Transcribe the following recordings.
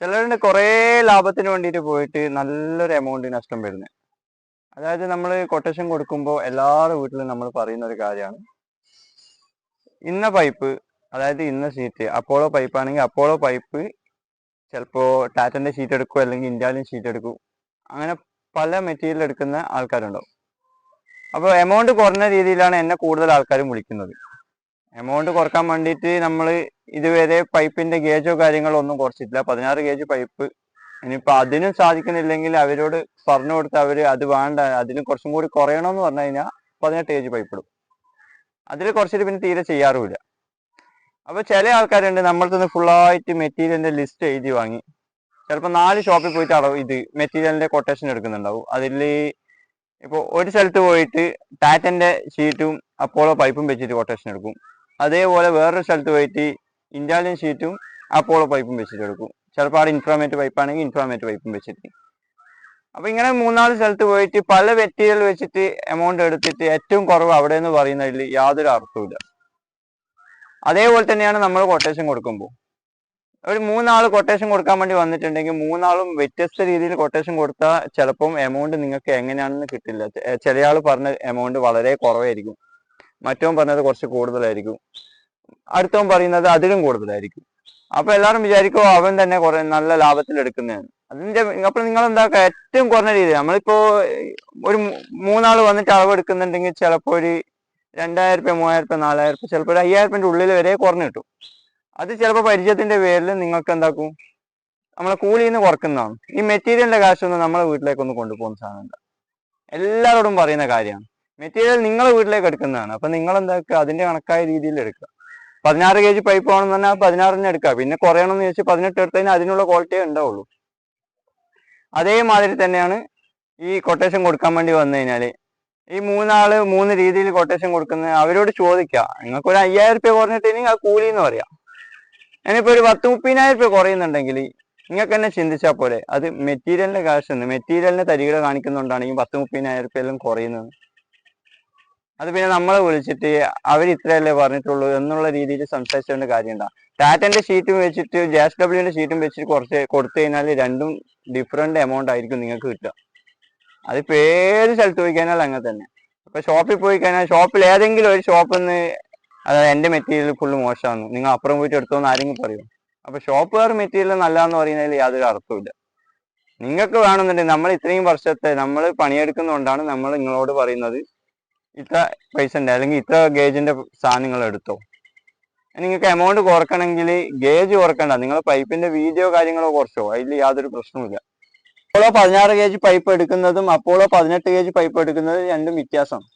ചിലരുണ്ട് കുറേ ലാഭത്തിന് വേണ്ടിയിട്ട് പോയിട്ട് നല്ലൊരു എമൗണ്ട് നഷ്ടം വരുന്നത്. അതായത് നമ്മൾ കൊട്ടേഷൻ കൊടുക്കുമ്പോൾ എല്ലാവരുടെ വീട്ടിലും നമ്മൾ പറയുന്ന ഒരു കാര്യമാണ്, ഇന്ന പൈപ്പ്, അതായത് ഇന്ന ഷീറ്റ്, അപ്പോളോ പൈപ്പ് ആണെങ്കിൽ അപ്പോളോ പൈപ്പ് ചിലപ്പോൾ ടാറ്റൻ്റെ ഷീറ്റ് എടുക്കും, അല്ലെങ്കിൽ ഇന്ത്യാലിയൻ ഷീറ്റ് എടുക്കും. അങ്ങനെ പല മെറ്റീരിയൽ എടുക്കുന്ന ആൾക്കാരുണ്ടാവും. അപ്പോൾ എമൗണ്ട് കുറഞ്ഞ രീതിയിലാണ് എന്നെ കൂടുതൽ ആൾക്കാരും വിളിക്കുന്നത്. എമൗണ്ട് കുറക്കാൻ വേണ്ടിയിട്ട് നമ്മൾ ഇതുവരെ പൈപ്പിൻ്റെ ഗേജോ കാര്യങ്ങളോ ഒന്നും കുറച്ചിട്ടില്ല. 16 ഗേജ് പൈപ്പ്. ഇനിയിപ്പോൾ അതിനും സാധിക്കുന്നില്ലെങ്കിൽ അവരോട് പറഞ്ഞു കൊടുത്ത് അവർ അത് വേണ്ട, അതിന് കുറച്ചും കൂടി കുറയണമെന്ന് പറഞ്ഞു കഴിഞ്ഞാൽ 18 ഗേജ് പൈപ്പ് ഇടും. അതിൽ കുറച്ചിട്ട് പിന്നെ തീരെ ചെയ്യാറുമില്ല. അപ്പോൾ ചില ആൾക്കാരുണ്ട് നമ്മൾക്ക് നിന്ന് ഫുള്ളായിട്ട് മെറ്റീരിയലിൻ്റെ ലിസ്റ്റ് എഴുതി വാങ്ങി ചിലപ്പോൾ 4 ഷോപ്പിൽ പോയിട്ട് ഇത് മെറ്റീരിയലിൻ്റെ കൊട്ടേഷൻ എടുക്കുന്നുണ്ടാവും. അതിൽ ഇപ്പോൾ ഒരു സ്ഥലത്ത് പോയിട്ട് ടാറ്റൻ്റെ ഷീറ്റും അപ്പോളോ പൈപ്പും വെച്ചിട്ട് കൊട്ടേഷൻ എടുക്കും. അതേപോലെ വേറൊരു സ്ഥലത്ത് പോയിട്ട് ഇന്ത്യാലിയൻ ഷീറ്റും അപ്പോളോ പൈപ്പും വെച്ചിട്ട് എടുക്കും. ചിലപ്പോൾ അവിടെ ഇൻഫ്രാമേറ്റ് പൈപ്പാണെങ്കിൽ ഇൻഫ്രാമേറ്റ് പൈപ്പും വെച്ചിട്ട്. അപ്പോൾ ഇങ്ങനെ 3-4 സ്ഥലത്ത് പോയിട്ട് പല മെറ്റീരിയൽ വെച്ചിട്ട് എമൗണ്ട് എടുത്തിട്ട് ഏറ്റവും കുറവ് അവിടെ എന്ന് പറയുന്നതിൽ യാതൊരു അർത്ഥവുമില്ല. അതേപോലെ തന്നെയാണ് നമ്മൾ കൊട്ടേഷൻ കൊടുക്കുമ്പോൾ. ഒരു 3 ആൾ കൊട്ടേഷൻ കൊടുക്കാൻ വേണ്ടി വന്നിട്ടുണ്ടെങ്കിൽ 3 ആളും വ്യത്യസ്ത രീതിയിൽ കൊട്ടേഷൻ കൊടുത്താൽ ചിലപ്പം എമൗണ്ട് നിങ്ങൾക്ക് എങ്ങനെയാണെന്ന് കിട്ടില്ല. ചില ആൾ പറഞ്ഞ എമൗണ്ട് വളരെ കുറവായിരിക്കും, മറ്റവൻ പറഞ്ഞത് കുറച്ച് കൂടുതലായിരിക്കും, അടുത്തവൻ പറയുന്നത് അതിലും കൂടുതലായിരിക്കും. അപ്പോൾ എല്ലാവരും വിചാരിക്കും അവൻ തന്നെ കുറെ നല്ല ലാഭത്തിൽ എടുക്കുന്നതാണ്. അപ്പോൾ നിങ്ങൾ എന്താക്കുക, ഏറ്റവും കുറഞ്ഞ രീതിയിൽ നമ്മളിപ്പോൾ ഒരു 3 ആൾ വന്നിട്ട് അളവ് എടുക്കുന്നുണ്ടെങ്കിൽ ചിലപ്പോൾ ഒരു 2000 രൂപ, 3000 രൂപ, 4000 രൂപ, ചിലപ്പോൾ ഒരു 5000 രൂപയുടെ ഉള്ളിൽ വരെ കുറഞ്ഞു കിട്ടും. അത് ചിലപ്പോൾ പരിചയത്തിന്റെ പേരിൽ നിങ്ങൾക്ക് എന്താക്കും, നമ്മളെ കൂലിയിൽ നിന്ന് കുറക്കുന്നതാണ്. ഈ മെറ്റീരിയലിന്റെ കാശൊന്നും നമ്മളെ വീട്ടിലേക്കൊന്നും കൊണ്ടുപോകുന്ന സാധനമല്ല. എല്ലാവരോടും പറയുന്ന കാര്യമാണ്, മെറ്റീരിയൽ നിങ്ങളെ വീട്ടിലേക്ക് എടുക്കുന്നതാണ്. അപ്പൊ നിങ്ങൾ എന്താക്കുക, അതിന്റെ കണക്കായ രീതിയിൽ എടുക്കുക. 16 ഗേജ് പൈപ്പ് ആണെന്ന് പറഞ്ഞാൽ 16 എടുക്കുക. പിന്നെ കുറയണമെന്ന് ചോദിച്ചാൽ 18 എടുത്തു കഴിഞ്ഞാൽ അതിനുള്ള ക്വാളിറ്റിയേ ഉണ്ടാവുള്ളൂ. അതേമാതിരി തന്നെയാണ് ഈ കൊട്ടേഷൻ കൊടുക്കാൻ വേണ്ടി വന്നു കഴിഞ്ഞാൽ ഈ 3 ആള് 3 രീതിയിൽ കൊട്ടേഷൻ കൊടുക്കുന്നത്. അവരോട് ചോദിക്കുക, നിങ്ങൾക്ക് ഒരു 5000 രൂപ കുറഞ്ഞിട്ടുണ്ടെങ്കിൽ അത് കൂലി എന്ന് പറയാം. ഇനിയിപ്പോൾ ഒരു 10-30,000 രൂപ കുറയുന്നുണ്ടെങ്കിൽ നിങ്ങൾക്ക് തന്നെ ചിന്തിച്ചാൽ പോലെ അത് മെറ്റീരിയലിന്റെ കാശ്, മെറ്റീരിയലിന്റെ തരികിട കാണിക്കുന്നുകൊണ്ടാണ് ഈ 10-30,000 രൂപ എല്ലാം കുറയുന്നത്. അത് പിന്നെ നമ്മളെ വിളിച്ചിട്ട് അവർ ഇത്രയല്ലേ പറഞ്ഞിട്ടുള്ളൂ എന്നുള്ള രീതിയിൽ സംസാരിച്ചുകൊണ്ട് കാര്യമുണ്ടാ. ടാറ്റന്റെ ഷീറ്റും വെച്ചിട്ട് JSWന്റെ ഷീറ്റും വെച്ചിട്ട് കുറച്ച് കൊടുത്തു കഴിഞ്ഞാൽ രണ്ടും ഡിഫറെന്റ് എമൗണ്ട് ആയിരിക്കും നിങ്ങൾക്ക് കിട്ടുക. അതിപ്പോൾ ഏത് സ്ഥലത്ത് പോയി കഴിഞ്ഞാൽ അങ്ങനെ തന്നെ. ഇപ്പൊ ഷോപ്പിൽ പോയി കഴിഞ്ഞാൽ ഷോപ്പിൽ ഏതെങ്കിലും ഒരു ഷോപ്പിൽ നിന്ന് അതായത് എൻ്റെ മെറ്റീരിയൽ ഫുള്ള് മോശമാണ്, നിങ്ങൾ അപ്പുറം പോയിട്ട് എടുത്തോന്ന് ആരെങ്കിലും പറയും. അപ്പൊ ഷോപ്പുകാർ മെറ്റീരിയൽ നല്ലതെന്ന് പറയുന്നതിൽ യാതൊരു അർത്ഥമില്ല. നിങ്ങൾക്ക് വേണമെന്നുണ്ടെങ്കിൽ നമ്മൾ ഇത്രയും വർഷത്തെ നമ്മൾ പണിയെടുക്കുന്നതുകൊണ്ടാണ് നമ്മൾ നിങ്ങളോട് പറയുന്നത് ഇത്ര പൈസ ഉണ്ട് അല്ലെങ്കിൽ ഇത്ര ഗേജിന്റെ സാധനങ്ങൾ എടുത്തോ. നിങ്ങൾക്ക് എമൗണ്ട് കുറക്കണമെങ്കിൽ ഗേജ് കുറക്കണ്ട, നിങ്ങൾ പൈപ്പിന്റെ വീതിയോ കാര്യങ്ങളോ കുറച്ചോ, അതിൽ യാതൊരു പ്രശ്നവുമില്ല. അപ്പോളോ 16 ഗേജ് പൈപ്പ് എടുക്കുന്നതും അപ്പോളോ 18 ഗേജ് പൈപ്പ് എടുക്കുന്നതും രണ്ടും വ്യത്യാസമാണ്.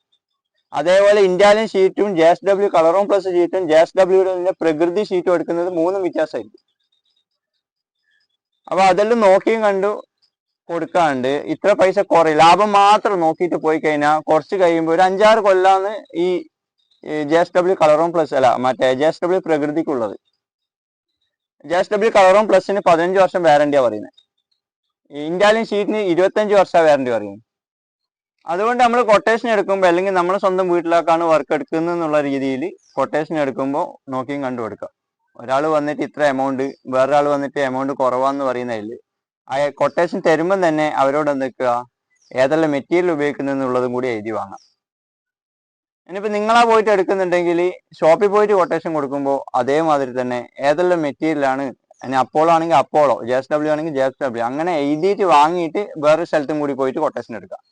അതേപോലെ ഇന്ത്യാലിയൻ ഷീറ്റും JSW കളറോൺ പ്ലസ് ഷീറ്റും JSWയുടെ പ്രകൃതി ഷീറ്റും എടുക്കുന്നത് 3 വ്യത്യാസമായിരിക്കും. അപ്പൊ അതെല്ലാം നോക്കിയും കണ്ടു കൊടുക്കാണ്ട് ഇത്ര പൈസ കുറയും ലാഭം മാത്രം നോക്കിയിട്ട് പോയി കഴിഞ്ഞാൽ കുറച്ച് കഴിയുമ്പോൾ ഒരു 5-6 കൊല്ലാന്ന് ഈ JSW കളറോൺ പ്ലസ് അല്ല മറ്റേ JSW പ്രകൃതിക്കുള്ളത്. JSW കളറോൺ പ്ലസിന് 15 വർഷം വാറന്റിയാണ് പറയുന്നത്. ഇന്ത്യാലിയൻ ഷീറ്റിന് 25 വർഷം വാറന്റി പറയുന്നത്. അതുകൊണ്ട് നമ്മൾ കൊട്ടേഷൻ എടുക്കുമ്പോൾ അല്ലെങ്കിൽ നമ്മൾ സ്വന്തം വീട്ടിലേക്കാണ് വർക്ക് എടുക്കുന്നത് എന്നുള്ള രീതിയിൽ കൊട്ടേഷൻ എടുക്കുമ്പോൾ നോക്കിയും കണ്ടു എടുക്കുക. ഒരാൾ വന്നിട്ട് ഇത്ര എമൗണ്ട്, വേറൊരാൾ വന്നിട്ട് എമൗണ്ട് കുറവാന്ന് പറയുന്നതിൽ ആ കൊട്ടേഷൻ തരുമ്പം തന്നെ അവരോട് എന്തൊക്കെയാ ഏതെല്ലാം മെറ്റീരിയൽ ഉപയോഗിക്കുന്നതെന്നുള്ളതും കൂടി എഴുതി വാങ്ങാം. ഇനിയിപ്പോൾ നിങ്ങളാ പോയിട്ട് എടുക്കുന്നുണ്ടെങ്കിൽ ഷോപ്പിൽ പോയിട്ട് കൊട്ടേഷൻ കൊടുക്കുമ്പോൾ അതേമാതിരി തന്നെ ഏതെല്ലാം മെറ്റീരിയലാണ്, ഇനി അപ്പോളോ ആണെങ്കിൽ അപ്പോളോ, JSW ആണെങ്കിൽ JSW, അങ്ങനെ എഴുതിയിട്ട് വാങ്ങിയിട്ട് വേറെ സ്ഥലത്തും കൂടി പോയിട്ട് കൊട്ടേഷൻ എടുക്കാം.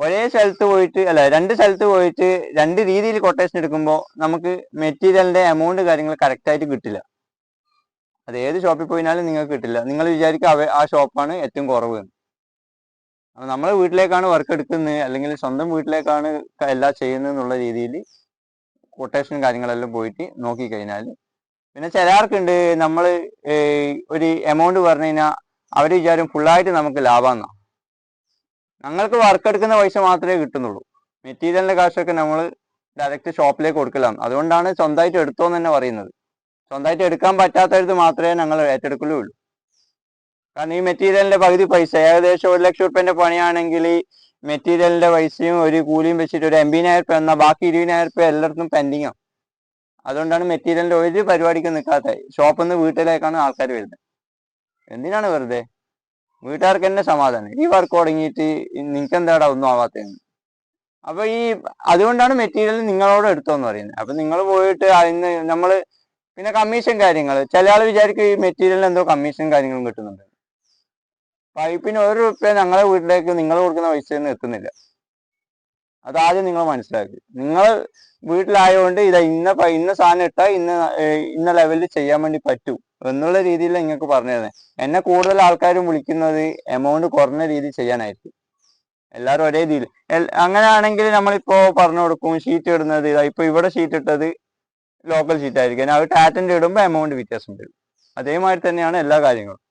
ഒരേ സ്ഥലത്ത് പോയിട്ട് അല്ല 2 സ്ഥലത്ത് പോയിട്ട് 2 രീതിയിൽ കൊട്ടേഷൻ എടുക്കുമ്പോൾ നമുക്ക് മെറ്റീരിയലിന്റെ എമൗണ്ട് കാര്യങ്ങൾ കറക്റ്റായിട്ട് കിട്ടില്ല. അത് ഏത് ഷോപ്പിൽ പോയിനാലും നിങ്ങൾക്ക് കിട്ടില്ല. നിങ്ങൾ വിചാരിക്കുക ആ ഷോപ്പാണ് ഏറ്റവും കുറവ്. അപ്പോൾ നമ്മൾ വീട്ടിലേക്കാണ് വർക്ക് എടുക്കുന്നത് അല്ലെങ്കിൽ സ്വന്തം വീട്ടിലേക്കാണ് എല്ലാം ചെയ്യുന്നത് എന്നുള്ള രീതിയിൽ കൊട്ടേഷൻ കാര്യങ്ങളെല്ലാം പോയിട്ട് നോക്കിക്കഴിഞ്ഞാൽ പിന്നെ ചിലർക്കുണ്ട് നമ്മൾ ഒരു എമൗണ്ട് പറഞ്ഞു കഴിഞ്ഞാൽ അവർ വിചാരം ഫുള്ളായിട്ട് നമുക്ക് ലാഭമെന്നാണ്. ഞങ്ങൾക്ക് വർക്ക് എടുക്കുന്ന പൈസ മാത്രമേ കിട്ടുന്നുള്ളൂ. മെറ്റീരിയലിന്റെ കാശൊക്കെ നമ്മൾ ഡയറക്റ്റ് ഷോപ്പിലേക്ക് കൊടുക്കലാണ്. അതുകൊണ്ടാണ് സ്വന്തമായിട്ട് എടുത്തോന്ന് തന്നെ പറയുന്നത്. സ്വന്തമായിട്ട് എടുക്കാൻ പറ്റാത്തവർക്ക് മാത്രമേ ഞങ്ങൾ ഏറ്റെടുക്കലൂ ഉള്ളൂ. കാരണം ഈ മെറ്റീരിയലിന്റെ പകുതി പൈസ ഏകദേശം 1 ലക്ഷം രൂപന്റെ പണിയാണെങ്കിൽ മെറ്റീരിയലിന്റെ പൈസയും ഒരു കൂലിയും വെച്ചിട്ട് ഒരു 80,000 രൂപ എന്നാൽ ബാക്കി 20,000 രൂപ എല്ലായിടത്തും പെൻഡിങ് ആണ്. അതുകൊണ്ടാണ് മെറ്റീരിയലിന്റെ ഒരു പരിപാടിക്ക് നിൽക്കാത്തത്. ഷോപ്പിൽ നിന്ന് വീട്ടിലേക്കാണ് ആൾക്കാർ വരുന്നത്. എന്തിനാണ് വെറുതെ? വീട്ടുകാർക്ക് തന്നെ സമാധാനം, ഈ വർക്ക് തുടങ്ങിയിട്ട് നിങ്ങൾക്ക് എന്താടാ ഒന്നും ആവാത്തതെന്ന്. അപ്പൊ അതുകൊണ്ടാണ് മെറ്റീരിയൽ നിങ്ങളോട് എടുത്തോന്ന് പറയുന്നത്. അപ്പൊ നിങ്ങൾ പോയിട്ട് അതിന് നമ്മള് പിന്നെ കമ്മീഷൻ കാര്യങ്ങൾ, ചില ആൾ വിചാരിക്കും ഈ മെറ്റീരിയലിന് എന്തോ കമ്മീഷൻ കാര്യങ്ങളും കിട്ടുന്നുണ്ട്. പൈപ്പിന് ₹1 ഞങ്ങളെ വീട്ടിലേക്ക് നിങ്ങൾ കൊടുക്കുന്ന പൈസയൊന്നും എത്തുന്നില്ല. അതാദ്യം നിങ്ങൾ മനസ്സിലാക്കി. നിങ്ങൾ വീട്ടിലായതുകൊണ്ട് ഇന്ന സാധനം ഇട്ടാൽ ഇന്ന ലെവലിൽ ചെയ്യാൻ വേണ്ടി പറ്റൂ എന്നുള്ള രീതിയിൽ നിങ്ങൾക്ക് പറഞ്ഞു തരുന്നത്. എന്നെ കൂടുതൽ ആൾക്കാരും വിളിക്കുന്നത് എമൗണ്ട് കുറഞ്ഞ രീതിയിൽ ചെയ്യാനായിരിക്കും. എല്ലാവരും ഒരേ രീതിയിൽ അങ്ങനെയാണെങ്കിൽ നമ്മളിപ്പോ പറഞ്ഞു കൊടുക്കും. ഷീറ്റ് ഇടുന്നത് ഇപ്പൊ ഇവിടെ ഷീറ്റ് ഇട്ടത് ലോക്കൽ ഷീറ്റ് ആയിരിക്കും, അത് ടാറ്റൻ്റെ ഇടുമ്പോൾ എമൗണ്ട് വ്യത്യാസം വരും. അതേമാതിരി തന്നെയാണ് എല്ലാ കാര്യങ്ങളും.